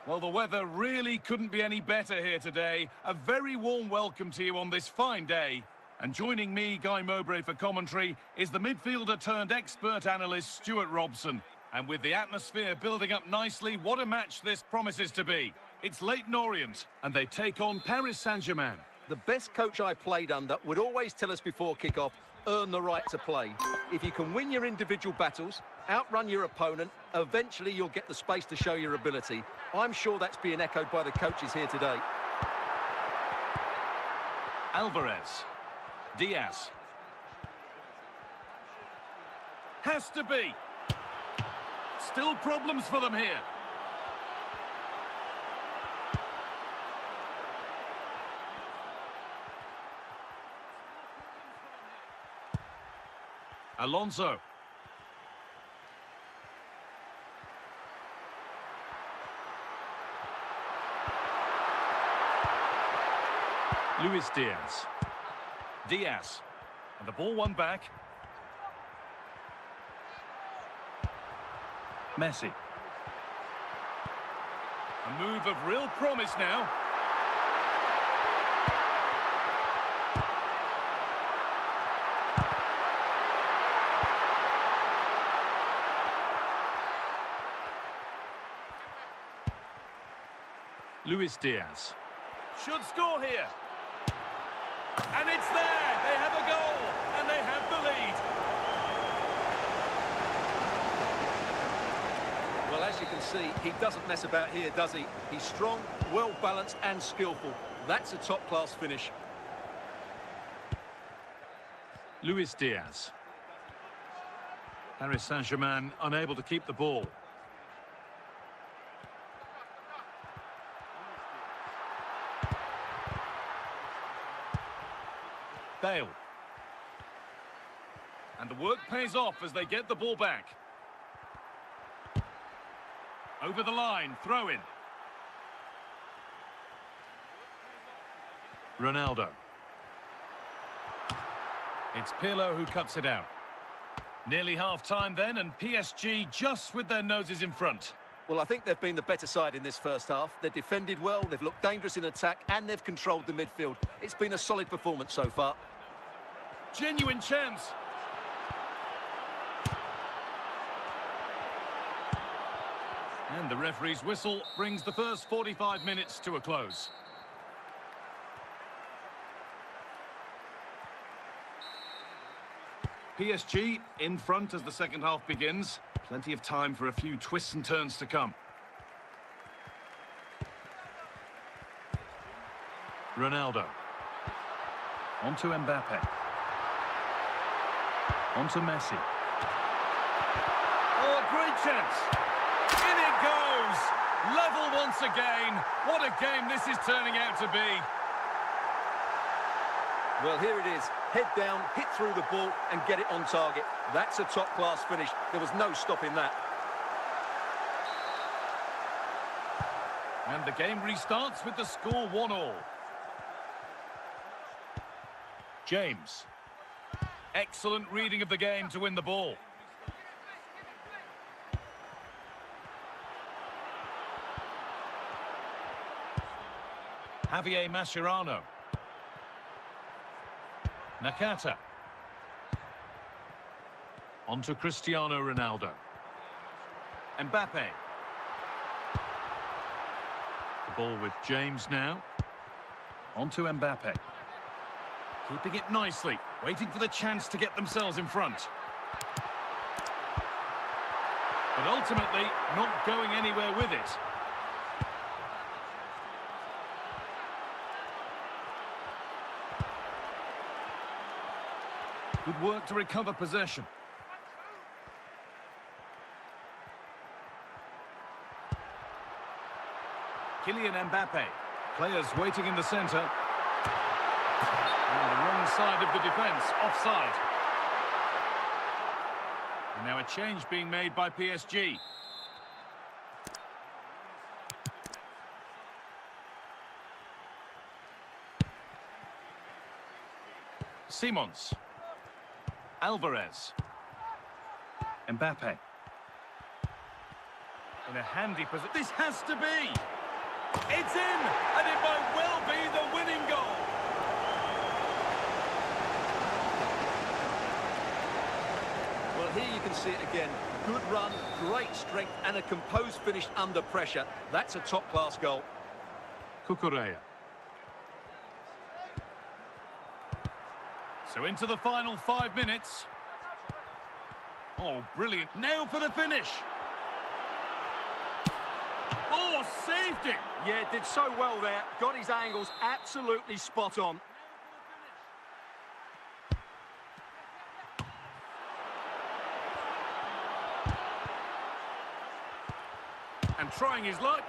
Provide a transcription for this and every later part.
Well, the weather really couldn't be any better here today. A very warm welcome to you on this fine day. And joining me, Guy Mowbray, for commentary is the midfielder turned expert analyst Stuart Robson. And with the atmosphere building up nicely, what a match this promises to be. It's Leyton Orient, and they take on Paris Saint-Germain. The best coach I played under would always tell us before kick-off, earn the right to play. If you can win your individual battles, outrun your opponent, eventually you'll get the space to show your ability. I'm sure that's being echoed by the coaches here today. Alvarez. Diaz. Has to be. Still problems for them here. Alonso. Luis Diaz. Diaz. And the ball won back. Messi. A move of real promise now. Luis Diaz. Should score here. And it's there. They have a goal. And they have the lead. Well, as you can see, he doesn't mess about here, does he? He's strong, well-balanced and skillful. That's a top-class finish. Luis Diaz. Paris Saint-Germain unable to keep the ball. Bale. And the work pays off as they get the ball back. Over the line, throw in. Ronaldo. It's Pirlo who cuts it out. Nearly half-time then, and PSG just with their noses in front. Well, I think they've been the better side in this first half. They've defended well, they've looked dangerous in attack, and they've controlled the midfield. It's been a solid performance so far. Genuine chance. And the referee's whistle brings the first 45 minutes to a close. PSG in front as the second half begins. Plenty of time for a few twists and turns to come. Ronaldo. On to Mbappe. On to Messi. Oh, great chance. In it goes. Level once again. What a game this is turning out to be. Well, here it is. Head down, hit through the ball and get it on target. That's a top-class finish. There was no stopping that. And the game restarts with the score 1-1. James. Excellent reading of the game to win the ball. Javier Mascherano. Nakata. On to Cristiano Ronaldo. Mbappe. The ball with James now. On to Mbappe. Keeping it nicely, waiting for the chance to get themselves in front. But ultimately, not going anywhere with it. Good work to recover possession. Kylian Mbappe. Players waiting in the centre. On the wrong side of the defence, offside. And now a change being made by PSG. Simons. Alvarez. Mbappe. In a handy position. This has to be! It's in, and it might well be the winning goal. Well, here you can see it again. Good run, great strength, and a composed finish under pressure. That's a top-class goal. Cucurella. So into the final 5 minutes. Oh, brilliant. Now for the finish. Oh, saved it. Yeah, did so well there. Got his angles absolutely spot on. And trying his luck.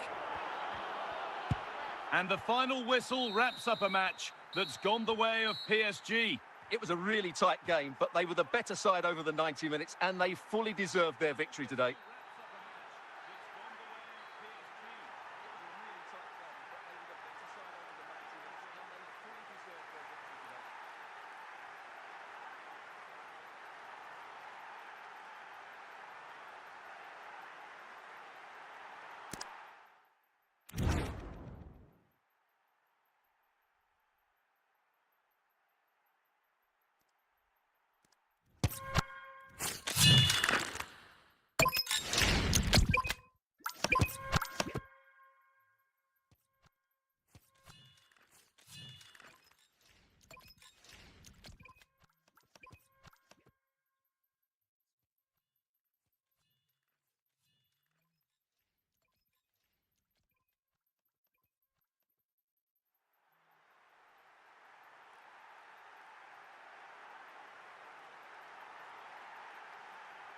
And the final whistle wraps up a match that's gone the way of PSG. It was a really tight game, but they were the better side over the 90 minutes, and they fully deserved their victory today.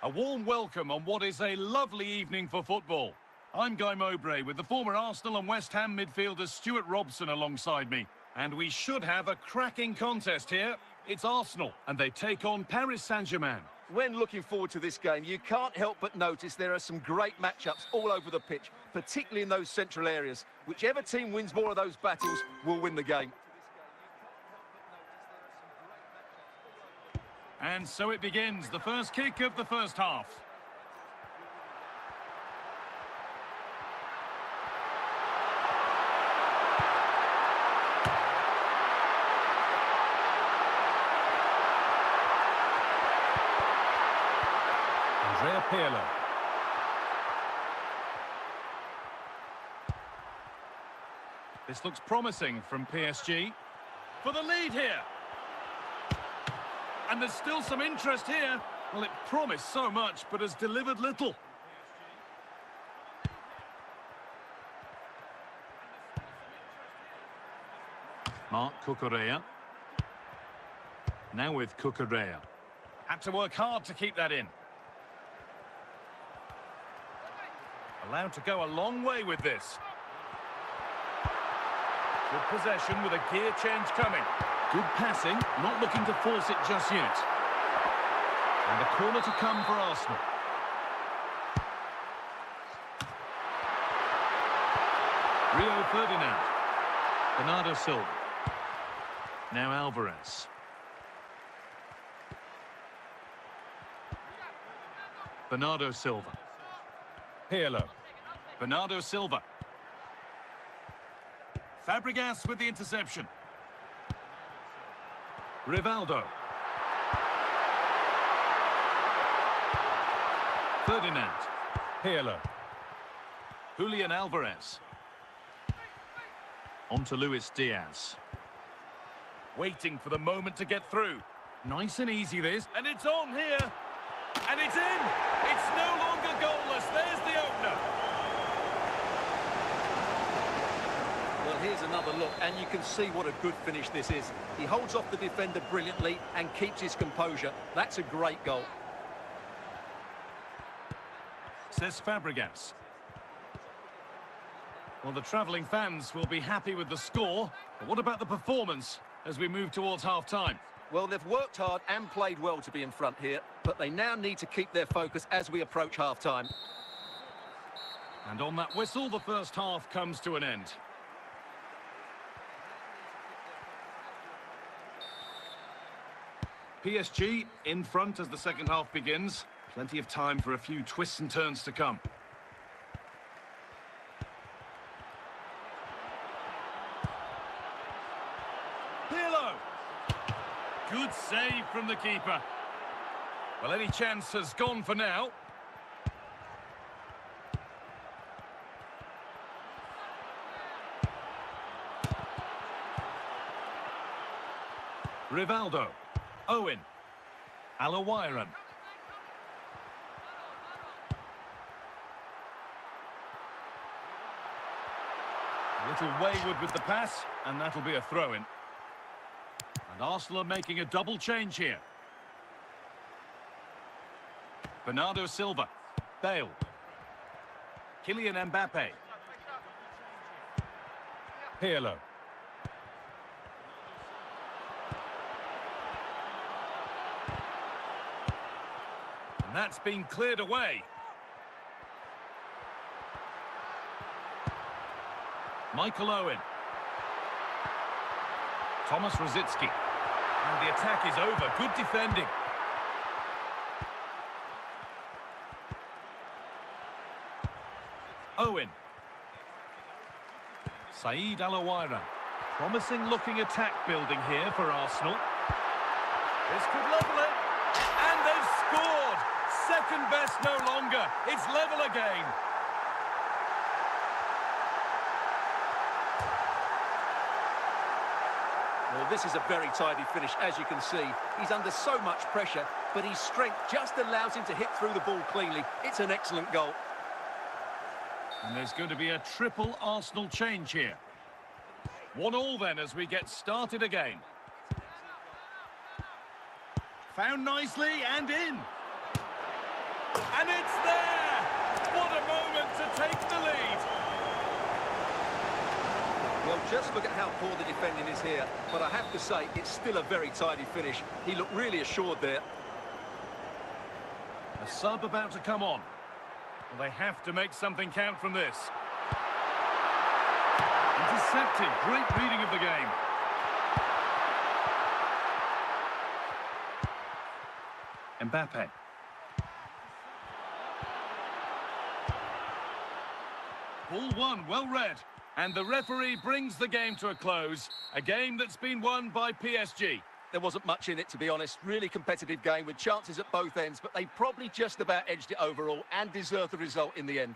A warm welcome on what is a lovely evening for football. I'm Guy Mowbray with the former Arsenal and West Ham midfielder Stuart Robson alongside me. And we should have a cracking contest here. It's Arsenal, and they take on Paris Saint-Germain. When looking forward to this game, you can't help but notice there are some great matchups all over the pitch, particularly in those central areas. Whichever team wins more of those battles will win the game. And so it begins, the first kick of the first half. Andrea Pirlo. This looks promising from PSG. For the lead here. And there's still some interest here. Well, it promised so much, but has delivered little. Marc Cucurella. Now with Cucurella. Had to work hard to keep that in. Allowed to go a long way with this. Good possession with a gear change coming. Good passing, not looking to force it just yet. And a corner to come for Arsenal. Rio Ferdinand. Bernardo Silva. Now Alvarez. Bernardo Silva. Pirlo. Bernardo Silva. Fabregas with the interception. Rivaldo. Ferdinand. Pirlo. Julian Alvarez. On to Luis Diaz. Waiting for the moment to get through. Nice and easy this. And it's on here. And it's in. It's no longer goalless. There's the opener. Well, here's another look, and you can see what a good finish this is. He holds off the defender brilliantly and keeps his composure. That's a great goal. Says Fabregas. Well, the travelling fans will be happy with the score. But what about the performance as we move towards half-time? Well, they've worked hard and played well to be in front here, but they now need to keep their focus as we approach half-time. And on that whistle, the first half comes to an end. PSG in front as the second half begins. Plenty of time for a few twists and turns to come. from the keeper. Well, any chance has gone for now. Rivaldo. Owen. Alawiran. A little wayward with the pass, and that'll be a throw-in. And Arsenal are making a double change here. Bernardo Silva. Bale. Kylian Mbappe. Pirlo. And that's been cleared away. Michael Owen. Thomas Rosicki. And the attack is over. Good defending. Owen. Saeed Alawiran. Promising looking attack building here for Arsenal. This could level it. And they've scored. Second best no longer. It's level again. Well, this is a very tidy finish, as you can see. He's under so much pressure, but his strength just allows him to hit through the ball cleanly. It's an excellent goal. And there's going to be a triple Arsenal change here. 1-1 then as we get started again. Found nicely and in. And it's there! What a moment to take the lead! Well, just look at how poor the defending is here. But I have to say, it's still a very tidy finish. He looked really assured there. A sub about to come on. Well, they have to make something count from this. Intercepted. Great reading of the game. Mbappe. Ball one, well read. And the referee brings the game to a close. A game that's been won by PSG. There wasn't much in it, to be honest. Really competitive game with chances at both ends, but they probably just about edged it overall and deserved the result in the end.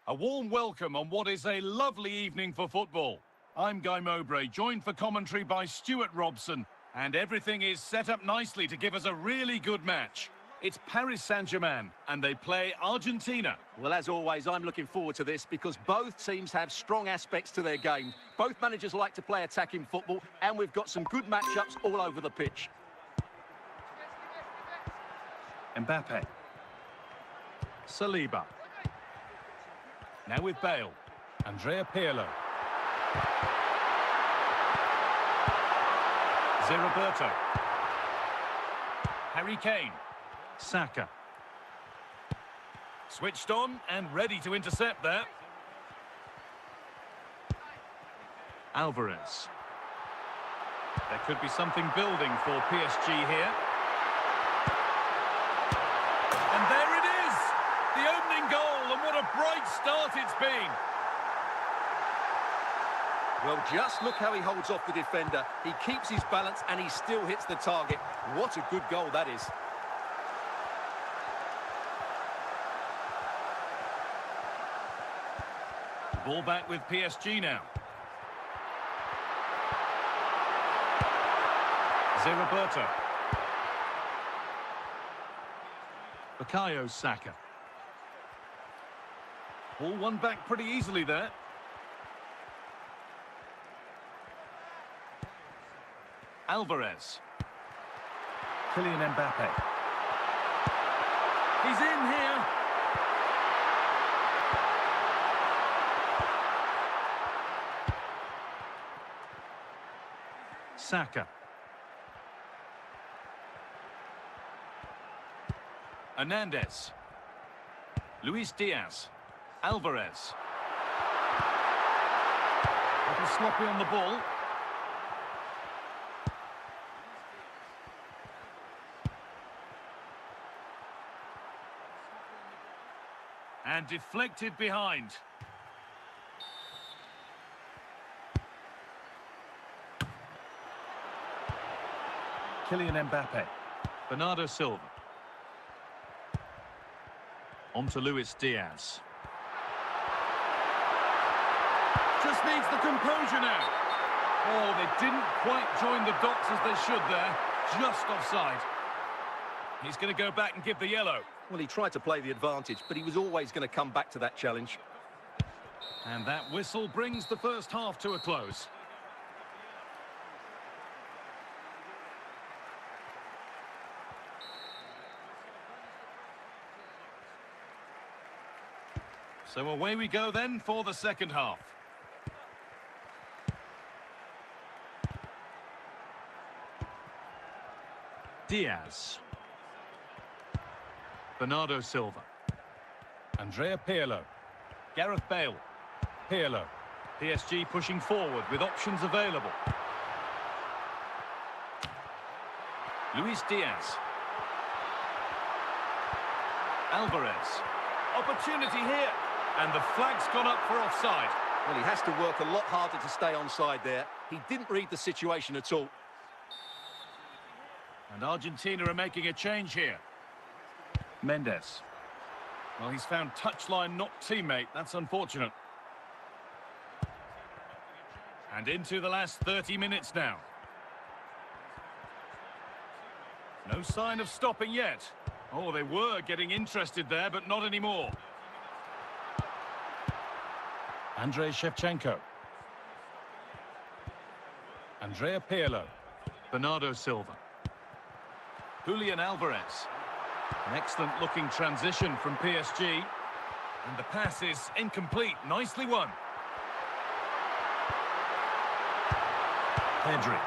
A warm welcome on what is a lovely evening for football. I'm Guy Mowbray, joined for commentary by Stuart Robson, and everything is set up nicely to give us a really good match. It's Paris Saint-Germain, and they play Argentina. Well, as always, I'm looking forward to this because both teams have strong aspects to their game. Both managers like to play attacking football, and we've got some good matchups all over the pitch. Mbappe. Saliba. Now with Bale. Andrea Pirlo. Roberto. Harry Kane. Saka. Switched on and ready to intercept there. Alvarez. There could be something building for PSG here. And there it is! The opening goal, and what a bright start it's been! Well, just look how he holds off the defender. He keeps his balance and he still hits the target. What a good goal that is. Ball back with PSG now. Roberto. Bukayo Saka. Ball won back pretty easily there. Alvarez. Kylian Mbappe. He's in here. Saka. Hernandez. Luis Diaz. Alvarez. A little sloppy on the ball. And deflected behind. Kylian Mbappe. Bernardo Silva. On to Luis Diaz. Just needs the composure now. Oh, they didn't quite join the dots as they should there. Just offside. He's going to go back and give the yellow. Well, he tried to play the advantage, but he was always going to come back to that challenge. And that whistle brings the first half to a close. So away we go then for the second half. Diaz. Bernardo Silva. Andrea Pirlo. Gareth Bale. Pirlo. PSG pushing forward with options available. Luis Diaz. Alvarez. Opportunity here. And the flag's gone up for offside. Well, he has to work a lot harder to stay onside there. He didn't read the situation at all. And Argentina are making a change here. Mendes. Well, he's found touchline, not teammate. That's unfortunate. And into the last 30 minutes now. No sign of stopping yet. Oh, they were getting interested there, but not anymore. Andrei Shevchenko. Andrea Pirlo. Bernardo Silva. Julian Alvarez. An excellent looking transition from PSG. And the pass is incomplete. Nicely won. Pedri.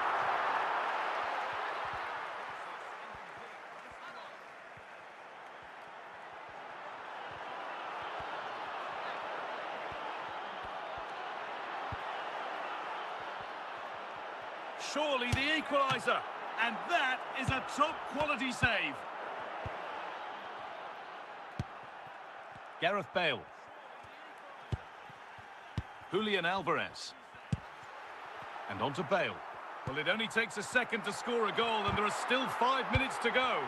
Surely the equaliser. And that is a top-quality save. Gareth Bale. Julian Alvarez. And on to Bale. Well, it only takes a second to score a goal, and there are still 5 minutes to go.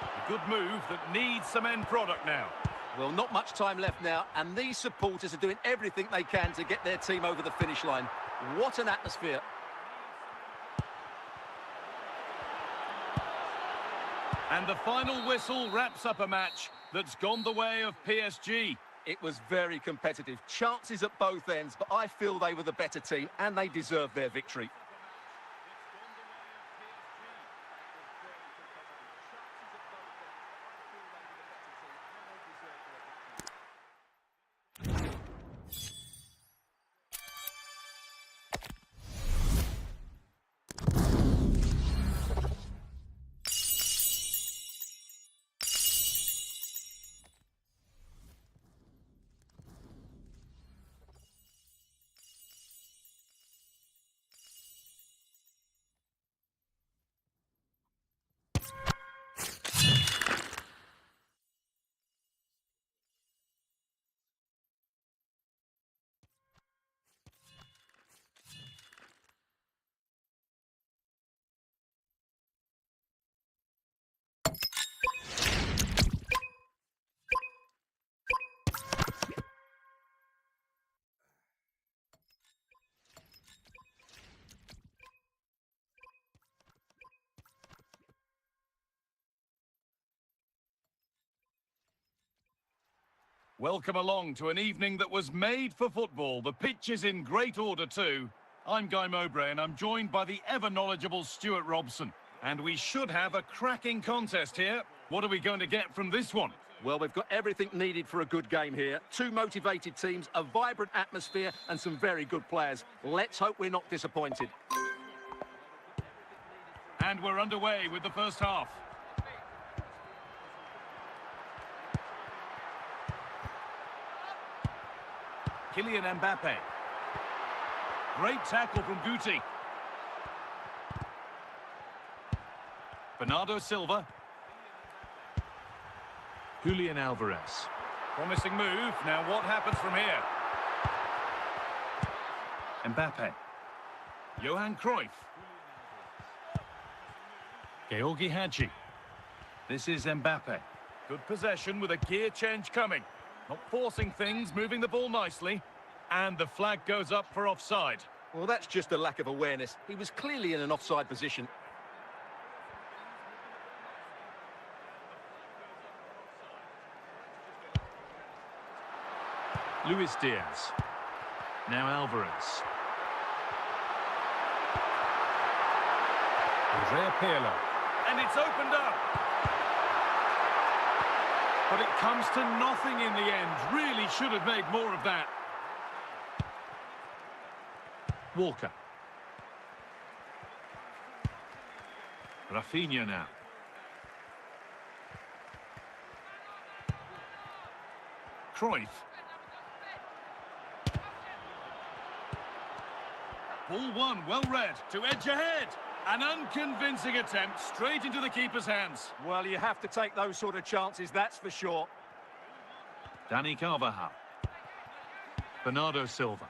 A good move that needs some end product now. Well, not much time left now, and these supporters are doing everything they can to get their team over the finish line. What an atmosphere. And the final whistle wraps up a match that's gone the way of PSG. It was very competitive. Chances at both ends, but I feel they were the better team, and they deserved their victory. Welcome along to an evening that was made for football. The pitch is in great order too. I'm Guy Mowbray and I'm joined by the ever-knowledgeable Stuart Robson. And we should have a cracking contest here. What are we going to get from this one? Well, we've got everything needed for a good game here. Two motivated teams, a vibrant atmosphere and some very good players. Let's hope we're not disappointed. And we're underway with the first half. Kylian Mbappe. Great tackle from Guti. Bernardo Silva. Julian Alvarez. Promising move. Now what happens from here? Mbappe. Johan Cruyff. Georgi Hagi. This is Mbappe. Good possession with a gear change coming. Not forcing things, moving the ball nicely. And the flag goes up for offside. Well, that's just a lack of awareness. He was clearly in an offside position. Luis Diaz. Now Alvarez. Andrea Pirlo. And it's opened up. But it comes to nothing in the end. Really should have made more of that. Walker. Rafinha now. Cruyff. Ball one, well read, to edge ahead. An unconvincing attempt, straight into the keeper's hands. Well, you have to take those sort of chances, that's for sure. Dani Carvajal. Bernardo Silva.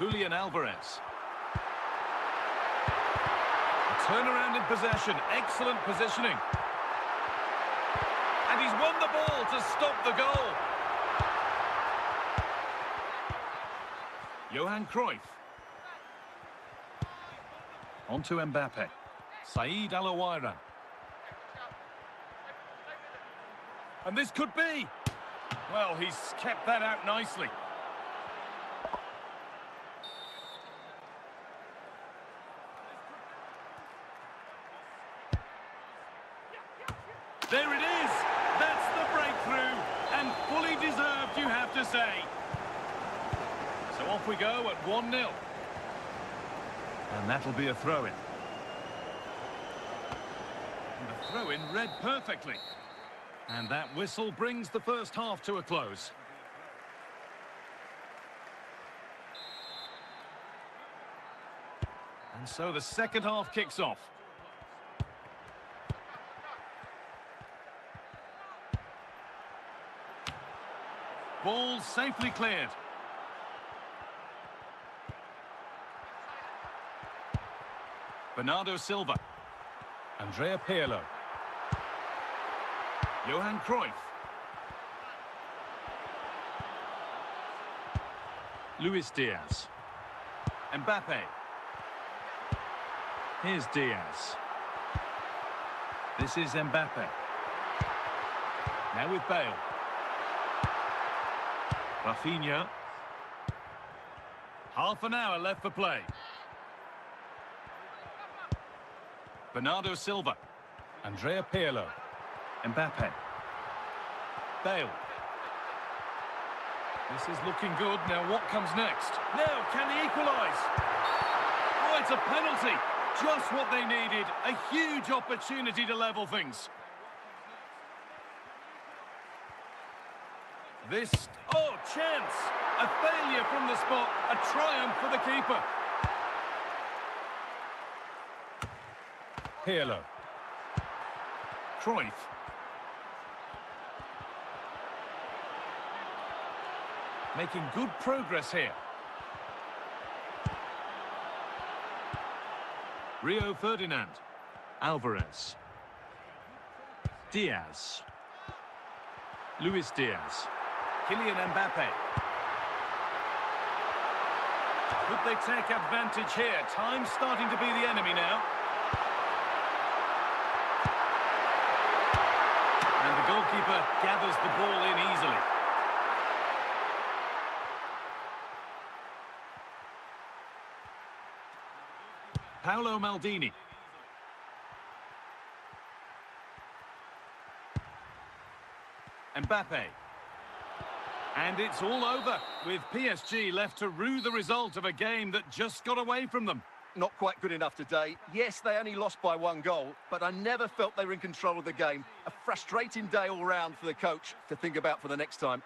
Julian Alvarez. A turnaround in possession, excellent positioning. And he's won the ball to stop the goal. Johan Cruyff. On to Mbappe. Saïd Alaouira. And this could be. Well, he's kept that out nicely. There it is. That's the breakthrough. And fully deserved, you have to say. So off we go at 1-0. And that'll be a throw-in. And the throw-in read perfectly. And that whistle brings the first half to a close. And so the second half kicks off. Ball safely cleared. Bernardo Silva. Andrea Pirlo. Johan Cruyff. Luis Diaz. Mbappe. Here's Diaz. This is Mbappe. Now with Bale. Rafinha. Half an hour left for play. Bernardo Silva. Andrea Pirlo. Mbappe. Bale. This is looking good. Now what comes next? Now, can he equalise? Oh, it's a penalty. Just what they needed. A huge opportunity to level things. This, oh, chance. A failure from the spot. A triumph for the keeper. Pirlo. Cruyff. Making good progress here. Rio Ferdinand. Alvarez. Diaz. Luis Diaz. Kylian Mbappe. Could they take advantage here? Time's starting to be the enemy now. And the goalkeeper goalkeeper gathers the ball in easily. Paolo Maldini. Mbappe. And it's all over, with PSG left to rue the result of a game that just got away from them. Not quite good enough today. Yes, they only lost by 1 goal, but I never felt they were in control of the game. A frustrating day all round for the coach to think about for the next time.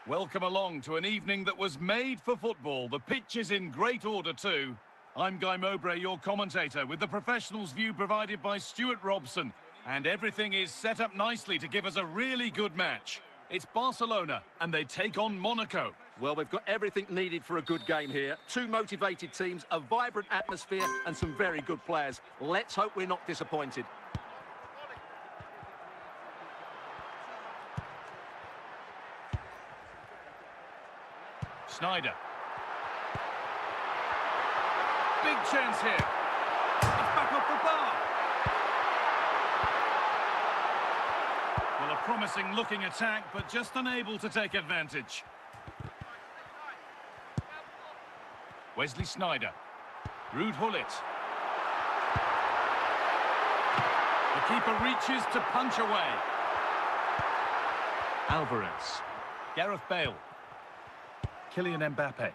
Welcome along to an evening that was made for football. The pitch is in great order too. I'm Guy Mowbray, your commentator, with the professionals' view provided by Stuart Robson. And everything is set up nicely to give us a really good match. It's Barcelona, and they take on Monaco. Well, we've got everything needed for a good game here. 2 motivated teams, a vibrant atmosphere, and some very good players. Let's hope we're not disappointed. Snyder. Big chance here. It's back off the bar. Well, a promising looking attack, but just unable to take advantage. Wesley Snyder. Ruud Gullit. The keeper reaches to punch away. Alvarez. Gareth Bale. Kylian Mbappe.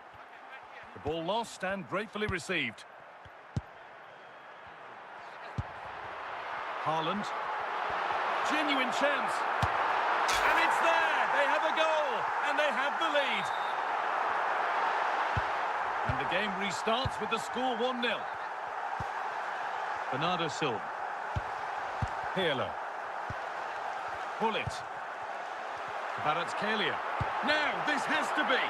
The ball lost and gratefully received. Haaland. Genuine chance. And it's there! They have a goal! And they have the lead. And the game restarts with the score 1-0. Bernardo Silva. Pirlo. Gullit. Kvaratskhelia. Now, this has to be.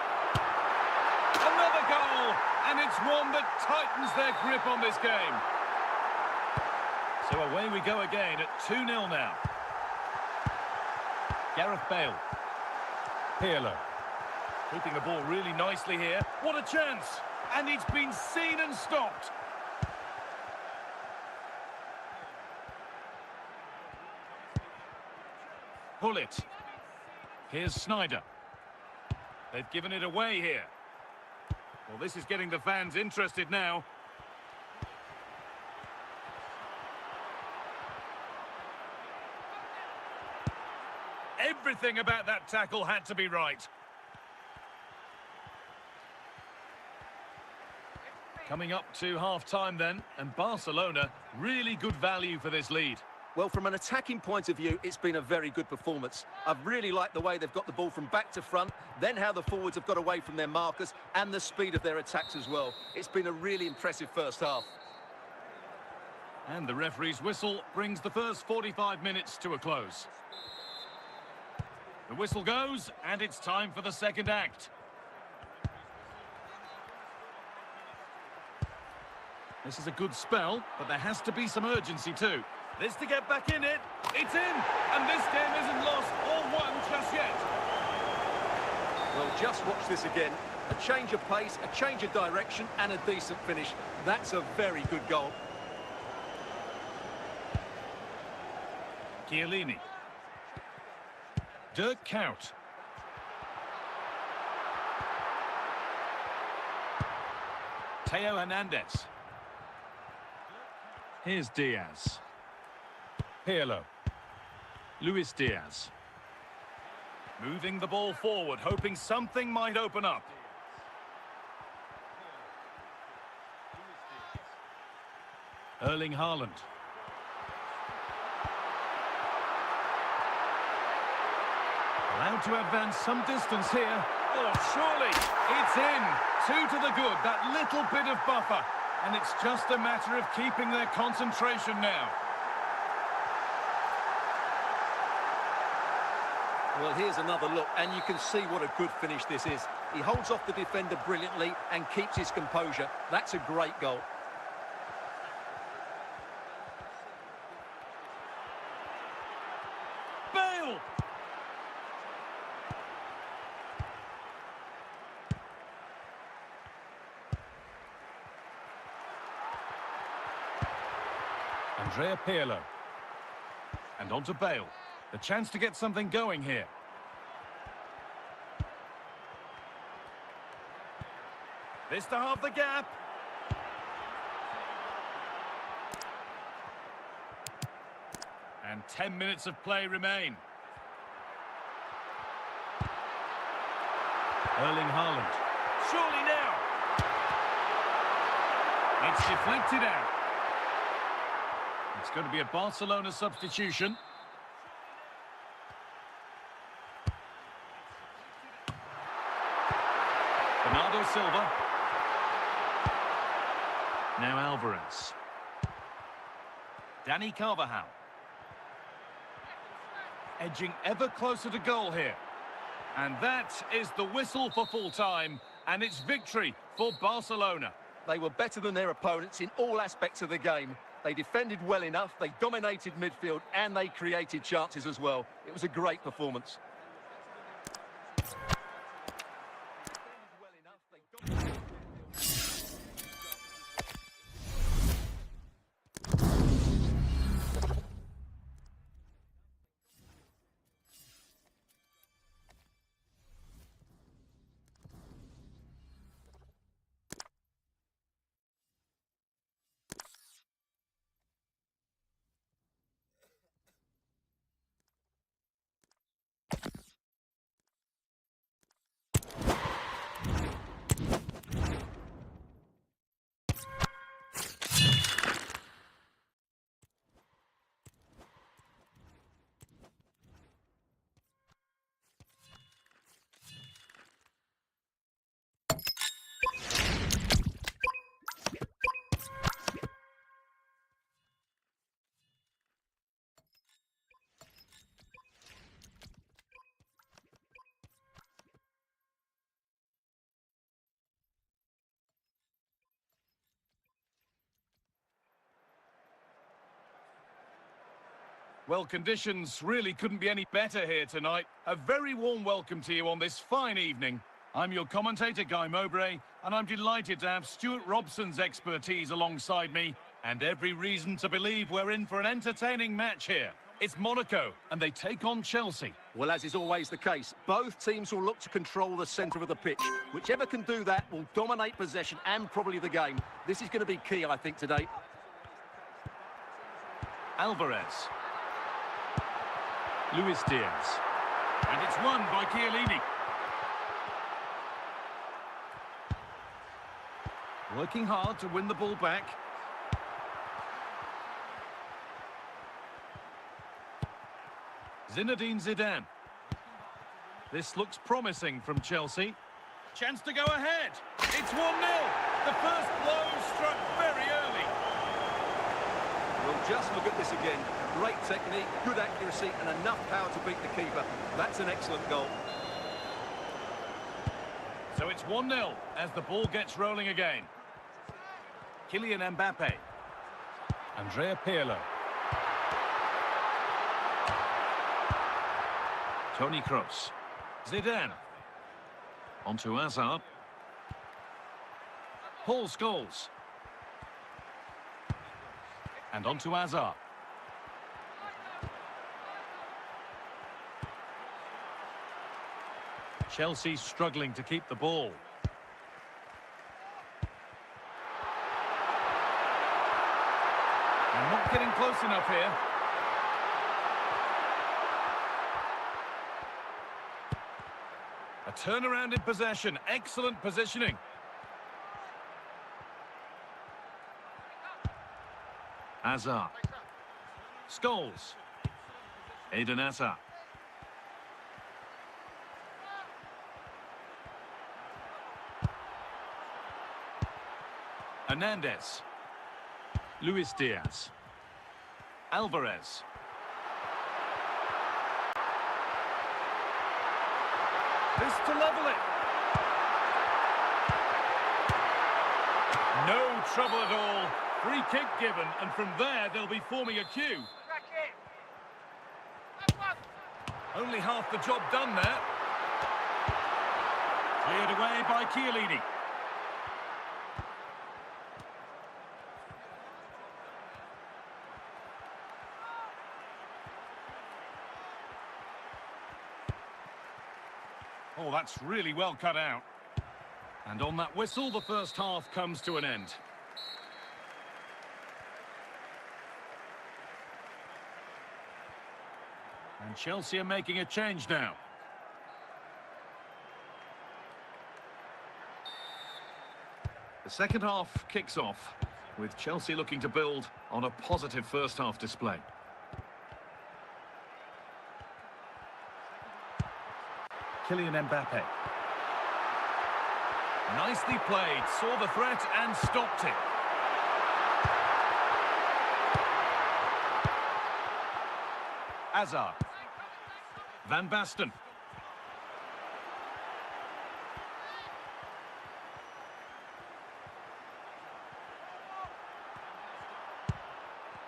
Another goal, and it's one that tightens their grip on this game. So away we go again at 2-0 now. Gareth Bale. Pirlo. Keeping the ball really nicely here. What a chance! And it's been seen and stopped. Gullit. Here's Snyder. They've given it away here. Well, this is getting the fans interested now. Everything about that tackle had to be right. Coming up to half-time then, and Barcelona, really good value for this lead. Well, from an attacking point of view, it's been a very good performance. I've really liked the way they've got the ball from back to front, then how the forwards have got away from their markers, and the speed of their attacks as well. It's been a really impressive first half. And the referee's whistle brings the first 45 minutes to a close. The whistle goes, and it's time for the second act. This is a good spell, but there has to be some urgency too. This to get back in it. It's in, and this game isn't lost or won just yet. Well, just watch this again. A change of pace, a change of direction, and a decent finish. That's a very good goal. Chiellini. Dirk Kuyt. Theo Hernandez. Here's Diaz. Pirlo. Luis Diaz. Moving the ball forward, hoping something might open up. Erling Haaland. Allowed to advance some distance here. Oh, surely. It's in. 2 to the good. That little bit of buffer. And it's just a matter of keeping their concentration now. Well, here's another look, and you can see what a good finish this is. He holds off the defender brilliantly and keeps his composure. That's a great goal. Bale! Andrea Pirlo. And on to Bale. The chance to get something going here. This to halve the gap. And 10 minutes of play remain. Erling Haaland. Surely now. It's deflected out. It's going to be a Barcelona substitution. Bernardo Silva. Now Alvarez. Dani Carvajal. Edging ever closer to goal here. And that is the whistle for full time. And it's victory for Barcelona. They were better than their opponents in all aspects of the game. They defended well enough, they dominated midfield, and they created chances as well. It was a great performance. Well, conditions really couldn't be any better here tonight. A very warm welcome to you on this fine evening. I'm your commentator, Guy Mowbray, and I'm delighted to have Stuart Robson's expertise alongside me, and every reason to believe we're in for an entertaining match here. It's Monaco, and they take on Chelsea. Well, as is always the case, both teams will look to control the centre of the pitch. Whichever can do that will dominate possession and probably the game. This is going to be key, I think, today. Alvarez. Luis Diaz. And it's won by Chiellini. Working hard to win the ball back. Zinedine Zidane. This looks promising from Chelsea. Chance to go ahead. It's 1-0. The first blow struck very early. Well, just look at this again. Great technique, good accuracy, and enough power to beat the keeper. That's an excellent goal. So it's 1-0 as the ball gets rolling again. Kylian Mbappe. Andrea Pirlo. Toni Kroos. Zidane. Onto Hazard. Paul Scholes. And onto Hazard. Chelsea struggling to keep the ball. And not getting close enough here. A turnaround in possession. Excellent positioning. Hazard. Scholes. Eden Hazard. Hernandez. Luis Diaz. Alvarez. This to level it. No trouble at all. Free kick given, and from there they'll be forming a queue. Only half the job done there. Cleared away by Chiellini. Oh, that's really well cut out. And on that whistle, the first half comes to an end. And Chelsea are making a change now. The second half kicks off, with Chelsea looking to build on a positive first half display. Kylian Mbappe. Nicely played, saw the threat and stopped it. Hazard. Van Basten.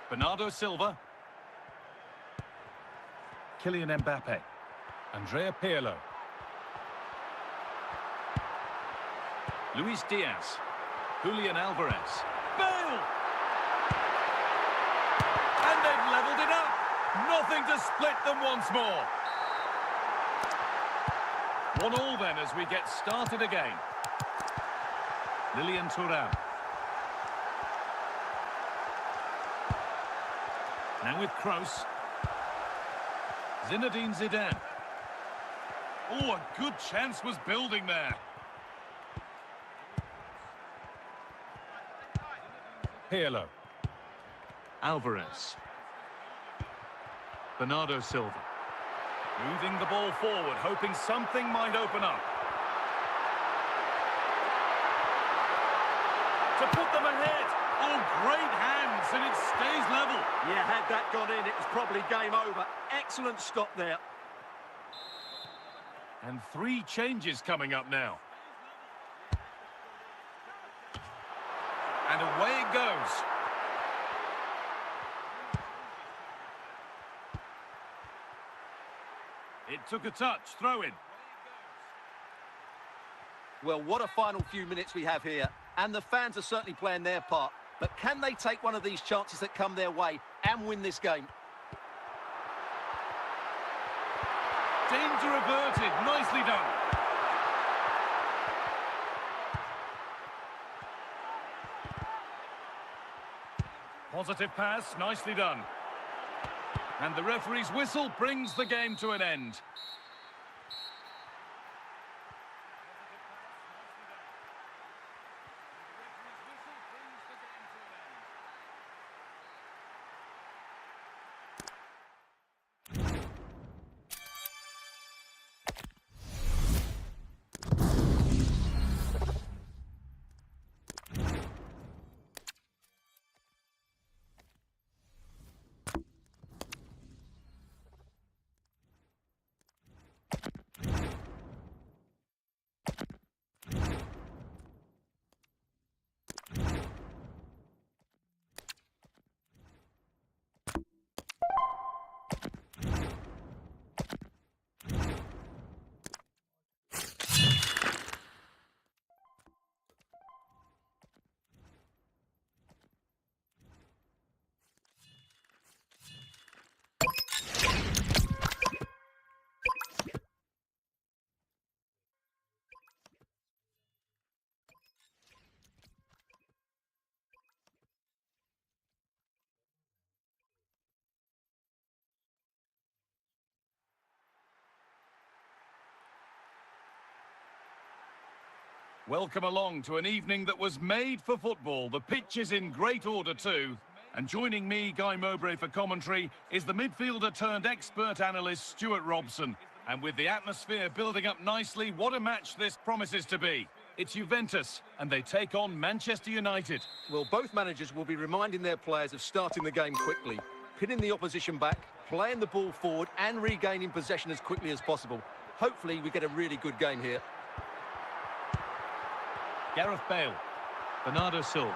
Bernardo Silva. Kylian Mbappe. Andrea Pirlo. Luis Diaz. Julian Alvarez. Bale! And they've levelled it up. Nothing to split them once more. 1-1 then as we get started again. Lilian Thuram. Now with Kroos. Zinedine Zidane. Oh, a good chance was building there. Pirlo. Alvarez. Bernardo Silva. Moving the ball forward, hoping something might open up. To put them ahead. Oh, great hands, and it stays level. Yeah, had that gone in, it was probably game over. Excellent stop there. And 3 changes coming up now. And away it goes. It took a touch, throw in. Well, what a final few minutes we have here. And the fans are certainly playing their part. But can they take one of these chances that come their way and win this game? Danger averted. Nicely done. Positive pass. Nicely done. And the referee's whistle brings the game to an end. Welcome along to an evening that was made for football. The pitch is in great order too. And joining me, Guy Mowbray, for commentary is the midfielder turned expert analyst Stuart Robson. And with the atmosphere building up nicely, what a match this promises to be. It's Juventus, and they take on Manchester United. Well, both managers will be reminding their players of starting the game quickly, pinning the opposition back, playing the ball forward and regaining possession as quickly as possible. Hopefully we get a really good game here. Gareth Bale, Bernardo Silva,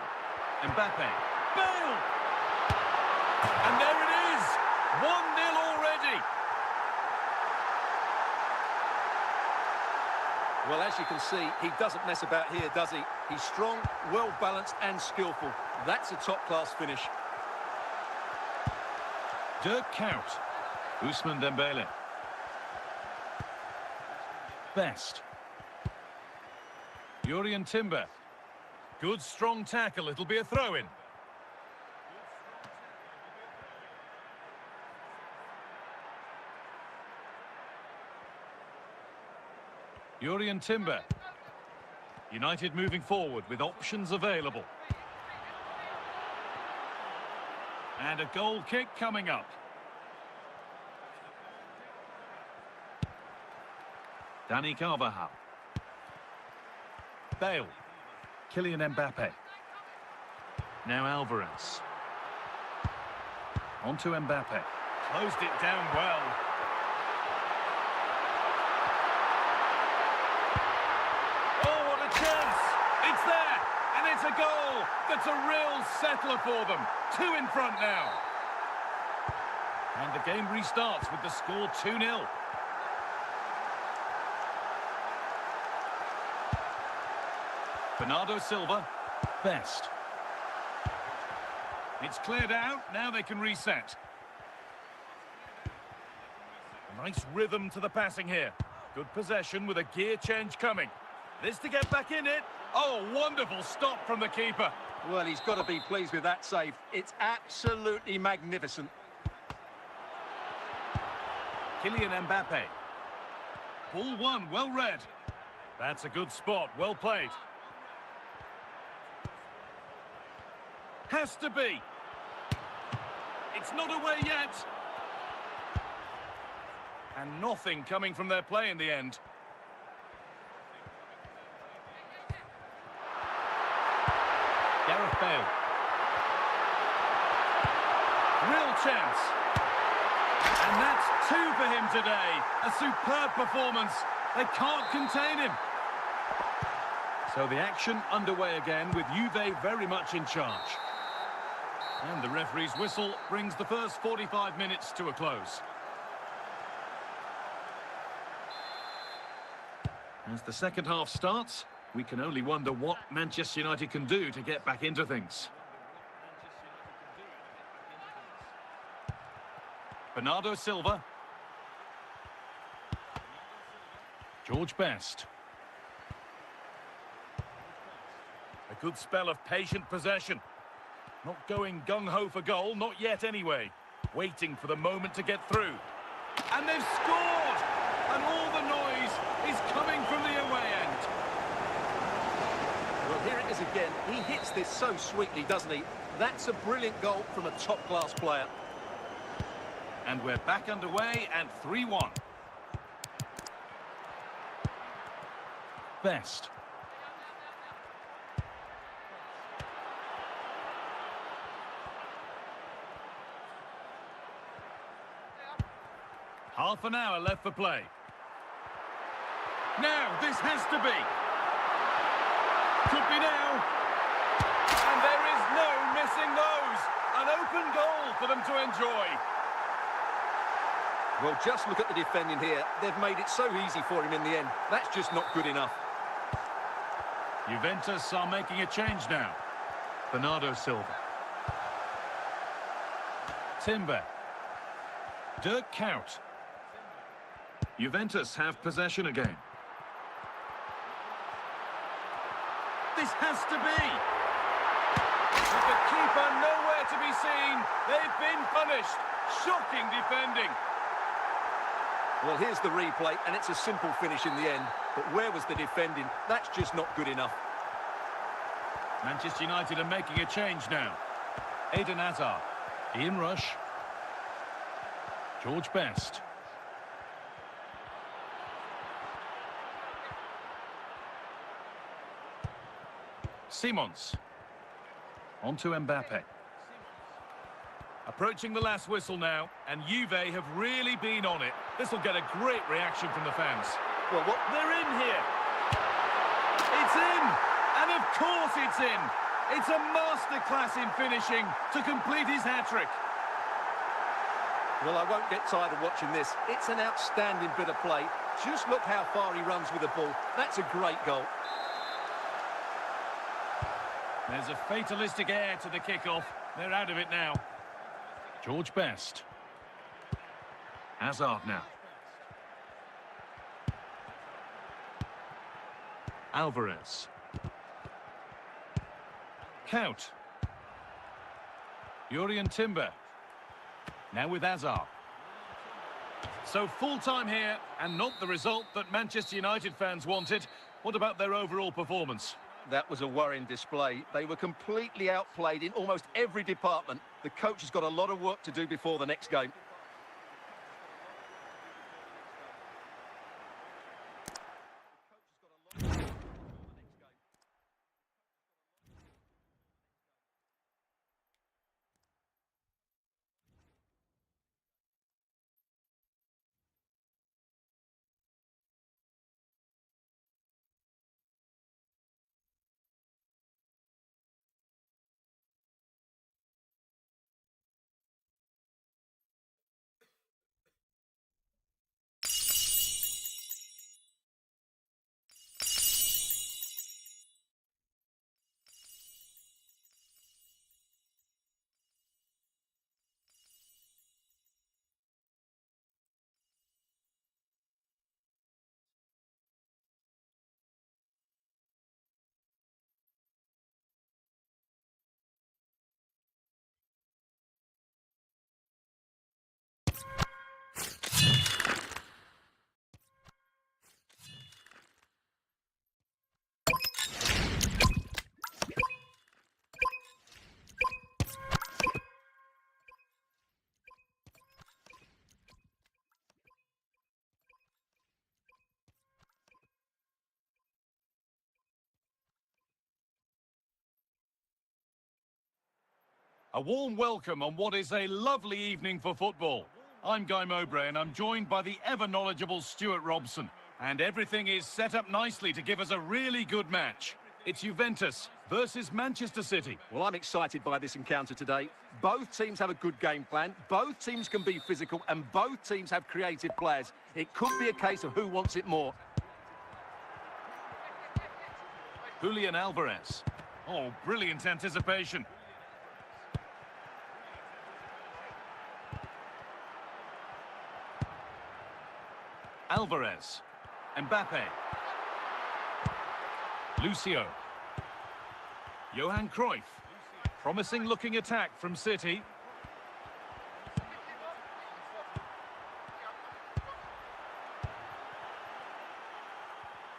Mbappe, Bale! And there it is! 1-0 already! Well, as you can see, he doesn't mess about here, does he? He's strong, well-balanced and skillful. That's a top-class finish. Dirk Kuyt, Ousmane Dembele. Best. Jurrien Timber. Good strong tackle, it'll be a throw-in. Jurrien Timber. United moving forward with options available. And a goal kick coming up. Dani Carvajal. Bale. Kylian Mbappe. Now Alvarez. On to Mbappe. Closed it down well. Oh, what a chance! It's there! And it's a goal! That's a real settler for them. 2 in front now. And the game restarts with the score 2-0. Bernardo Silva, Best. It's cleared out, now they can reset. Nice rhythm to the passing here. Good possession with a gear change coming. This to get back in it. Oh, wonderful stop from the keeper. Well, he's got to be pleased with that save. It's absolutely magnificent. Kylian Mbappe. Ball one, well read. That's a good spot, well played. Has to be. It's not away yet. And nothing coming from their play in the end. Gareth Bale. Real chance. And that's 2 for him today. A superb performance. They can't contain him. So the action underway again with Juve very much in charge. And the referee's whistle brings the first 45 minutes to a close. As the second half starts, we can only wonder what Manchester United can do to get back into things. Bernardo Silva. George Best. A good spell of patient possession. Not going gung-ho for goal, not yet anyway. Waiting for the moment to get through. And they've scored! And all the noise is coming from the away end. Well, here it is again. He hits this so sweetly, doesn't he? That's a brilliant goal from a top-class player. And we're back underway at 3-1. Best. Half an hour left for play. Now, this has to be. Could be now. And there is no missing those. An open goal for them to enjoy. Well, just look at the defending here. They've made it so easy for him in the end. That's just not good enough. Juventus are making a change now. Bernardo Silva. Timber. Dirk Kuyt. Juventus have possession again. This has to be. With the keeper nowhere to be seen, they've been punished. Shocking defending. Well, here's the replay, and it's a simple finish in the end. But where was the defending? That's just not good enough. Manchester United are making a change now. Eden Hazard. Ian Rush. George Best. Simons. On to Mbappe. Approaching the last whistle now, and Juve have really been on it. This will get a great reaction from the fans. Well, what? They're in here. It's in! And of course it's in! It's a masterclass in finishing to complete his hat-trick. Well, I won't get tired of watching this. It's an outstanding bit of play. Just look how far he runs with the ball. That's a great goal. There's a fatalistic air to the kickoff. They're out of it now. George Best. Hazard now. Alvarez. Kuyt. Jurrien Timber. Now with Hazard. So full time here, and not the result that Manchester United fans wanted. What about their overall performance? That was a worrying display. They were completely outplayed in almost every department. The coach has got a lot of work to do before the next game. A warm welcome on what is a lovely evening for football. I'm Guy Mowbray and I'm joined by the ever-knowledgeable Stuart Robson. And everything is set up nicely to give us a really good match. It's Juventus versus Manchester City. Well, I'm excited by this encounter today. Both teams have a good game plan, both teams can be physical, and both teams have creative players. It could be a case of who wants it more. Julian Alvarez. Oh, brilliant anticipation. Alvarez. Mbappe. Lucio. Johan Cruyff. Promising looking attack from City.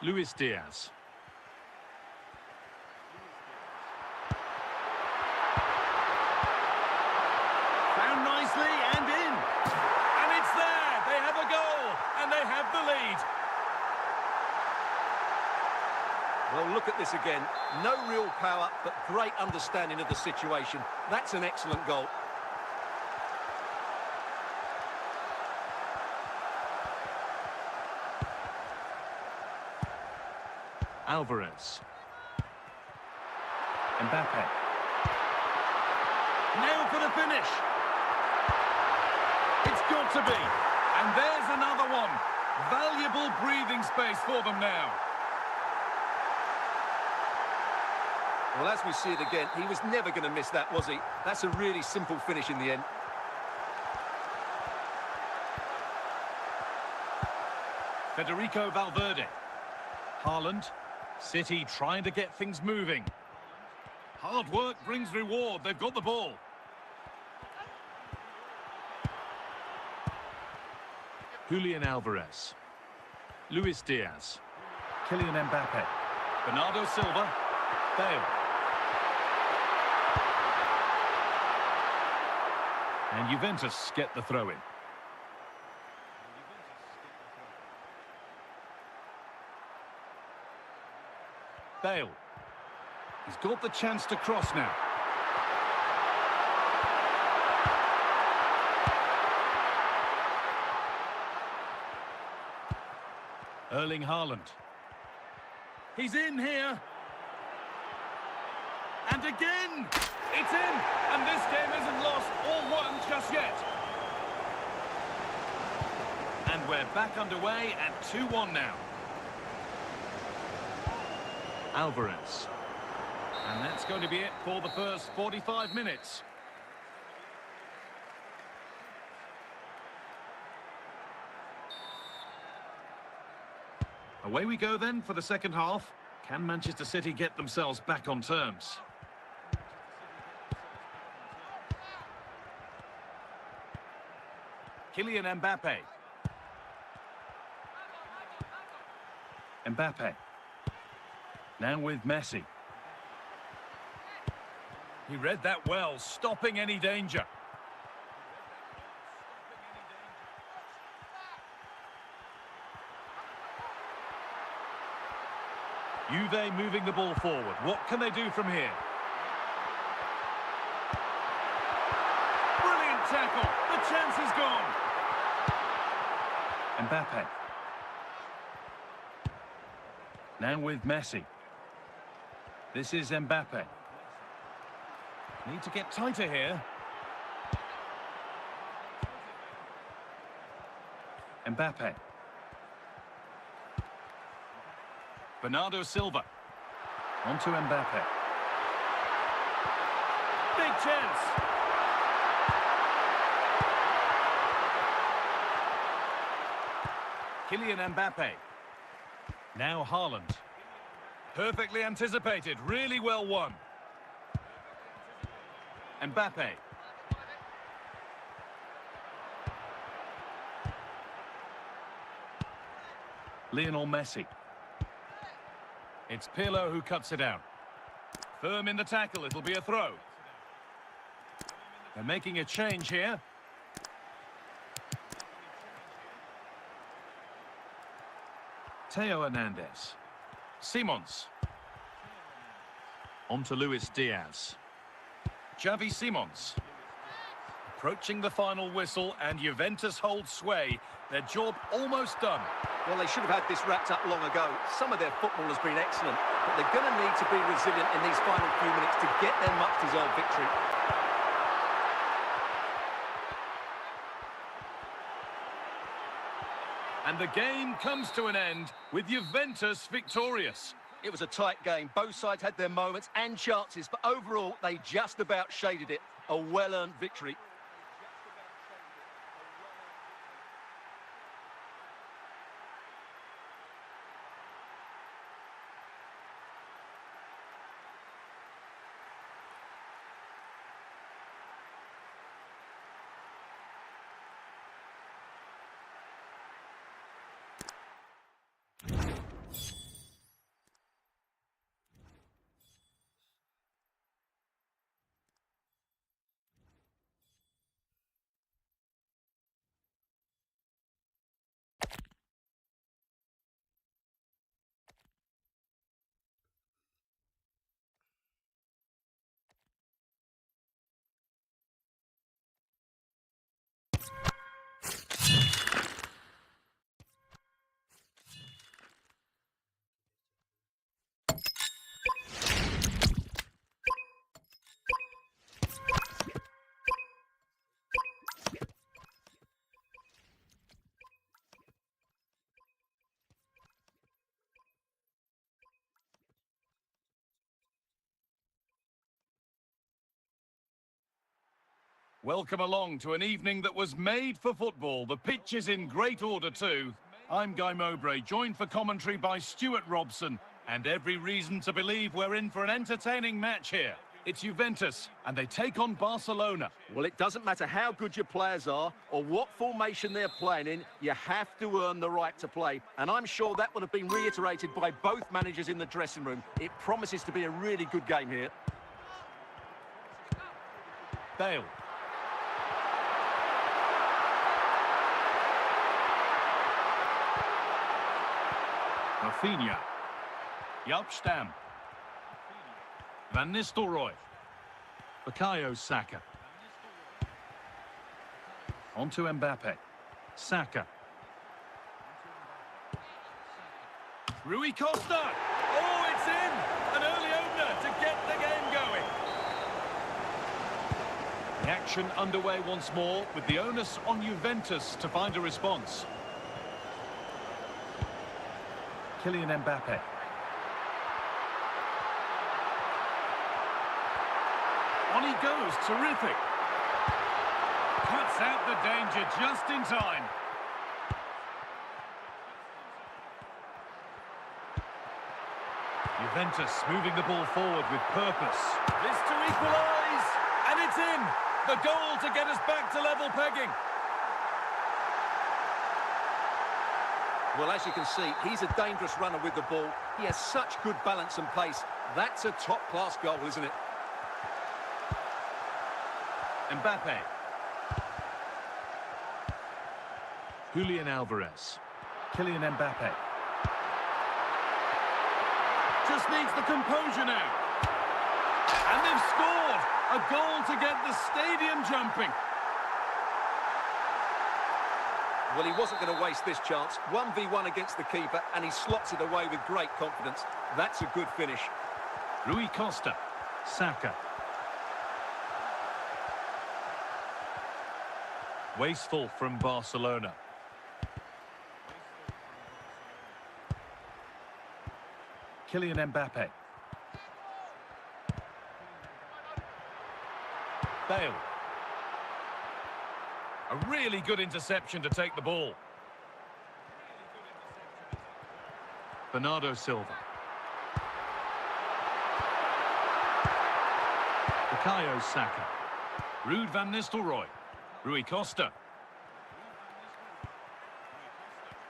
Luis Diaz. Found nicely and in. And it's there. They have a goal and they have the lead. Well, look at this again. No real power, but great understanding of the situation. That's an excellent goal. Alvarez. Mbappe. Now for the finish. It's got to be. And there's another one. Valuable breathing space for them now. Well, as we see it again, he was never going to miss that, was he? That's a really simple finish in the end. Federico Valverde. Haaland. City trying to get things moving. Hard work brings reward. They've got the ball. Julian Alvarez. Luis Diaz. Kylian Mbappe. Bernardo Silva. Bale. And Juventus get the throw-in. Bale. He's got the chance to cross now. Erling Haaland. He's in here. And again, it's in. And this game isn't lost or won just yet. And we're back underway at 2-1 now. Alvarez. And that's going to be it for the first 45 minutes. Away we go then for the second half. Can Manchester City get themselves back on terms? Kylian Mbappe. Mbappe. Now with Messi. He read that well, stopping any danger. Juve moving the ball forward. What can they do from here? Brilliant tackle. The chance is gone. Mbappe. Now with Messi. This is Mbappe. Need to get tighter here. Mbappe. Bernardo Silva. On to Mbappe. Big chance. Kylian Mbappe. Now Haaland. Perfectly anticipated, really well won. Mbappe. Lionel Messi. It's Pirlo who cuts it out. Firm in the tackle, it'll be a throw. They're making a change here. Theo Hernandez. Simons. On to Luis Diaz. Xavi Simons. Approaching the final whistle and Juventus hold sway. Their job almost done. Well, they should have had this wrapped up long ago. Some of their football has been excellent, but they're going to need to be resilient in these final few minutes to get their much-deserved victory. And the game comes to an end with Juventus victorious. It was a tight game. Both sides had their moments and chances, but overall, they just about shaded it. A well-earned victory. Welcome along to an evening that was made for football. The pitch is in great order too. I'm Guy Mowbray, joined for commentary by Stuart Robson. And every reason to believe we're in for an entertaining match here. It's Juventus, and they take on Barcelona. Well, it doesn't matter how good your players are or what formation they're playing in, you have to earn the right to play. And I'm sure that would have been reiterated by both managers in the dressing room. It promises to be a really good game here. Bale. Rafinha. Yalpstam. Van Nistelrooy. Bukayo Saka. On to Mbappe. Saka. Rui Costa. Oh, it's in! An early opener to get the game going. The action underway once more, with the onus on Juventus to find a response. Kylian Mbappe. On he goes, terrific. Cuts out the danger just in time. Juventus moving the ball forward with purpose. This to equalise, and it's in. The goal to get us back to level pegging. Well, as you can see, he's a dangerous runner with the ball. He has such good balance and pace. That's a top-class goal, isn't it? Mbappe. Julian Alvarez. Kylian Mbappe. Just needs the composure now. And they've scored! A goal to get the stadium jumping. Well, he wasn't going to waste this chance. 1v1 against the keeper, and he slots it away with great confidence. That's a good finish. Rui Costa. Saka. Wasteful from Barcelona. Kylian Mbappe. Bale. A really good interception to take the ball. Bernardo Silva. Bukayo Saka. Ruud van Nistelrooy. Rui Costa.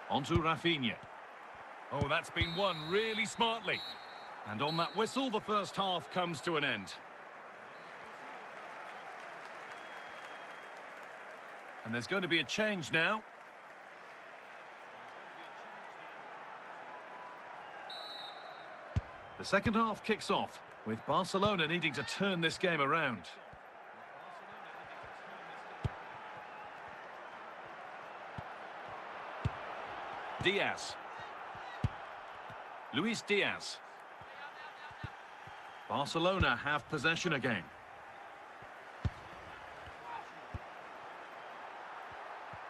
Onto Rafinha. Oh, that's been won really smartly. And on that whistle, the first half comes to an end. And there's going to be a change now. The second half kicks off, with Barcelona needing to turn this game around. Diaz. Luis Diaz. Barcelona have possession again.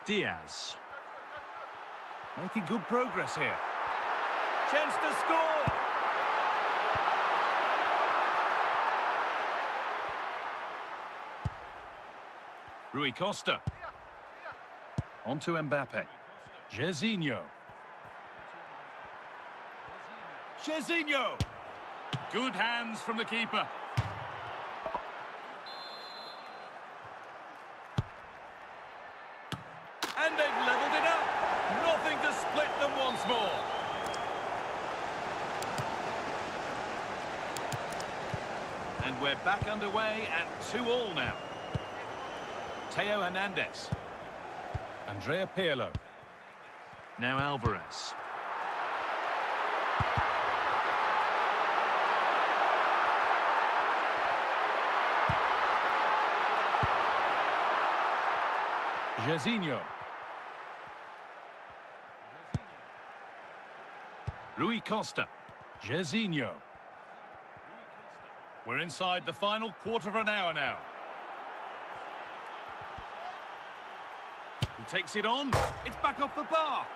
Diaz. Making good progress here. Chance to score! Rui Costa. On to Mbappe. Jezinho. Jezinho! Good hands from the keeper. And they've levelled it up. Nothing to split them once more. And we're back underway at 2-2 now. Theo Hernandez. Andrea Pirlo. Now Alvarez. Jezinho. Rui Costa. Jezinho. We're inside the final quarter of an hour now. He takes it on. It's back off the bar.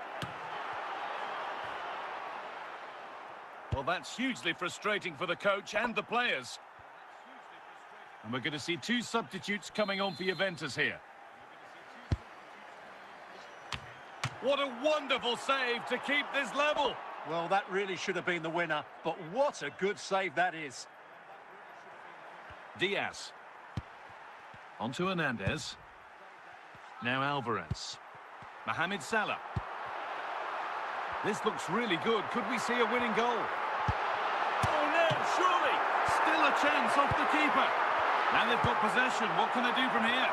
Well, that's hugely frustrating for the coach and the players. And we're going to see two substitutes coming on for Juventus here. What a wonderful save to keep this level. Well, that really should have been the winner, but what a good save that is. Diaz. On to Hernandez. Now Alvarez. Mohamed Salah. This looks really good. Could we see a winning goal? Oh no, surely! Still a chance off the keeper. Now they've got possession. What can they do from here?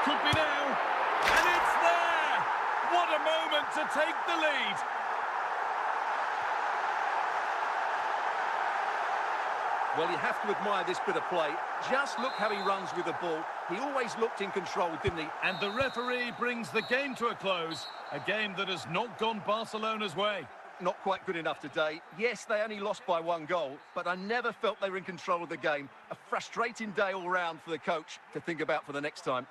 Could be now. And it's there! What a moment to take the lead. Well, you have to admire this bit of play. Just look how he runs with the ball. He always looked in control, didn't he? And the referee brings the game to a close. A game that has not gone Barcelona's way. Not quite good enough today. Yes, they only lost by 1 goal, but I never felt they were in control of the game. A frustrating day all round for the coach to think about for the next time.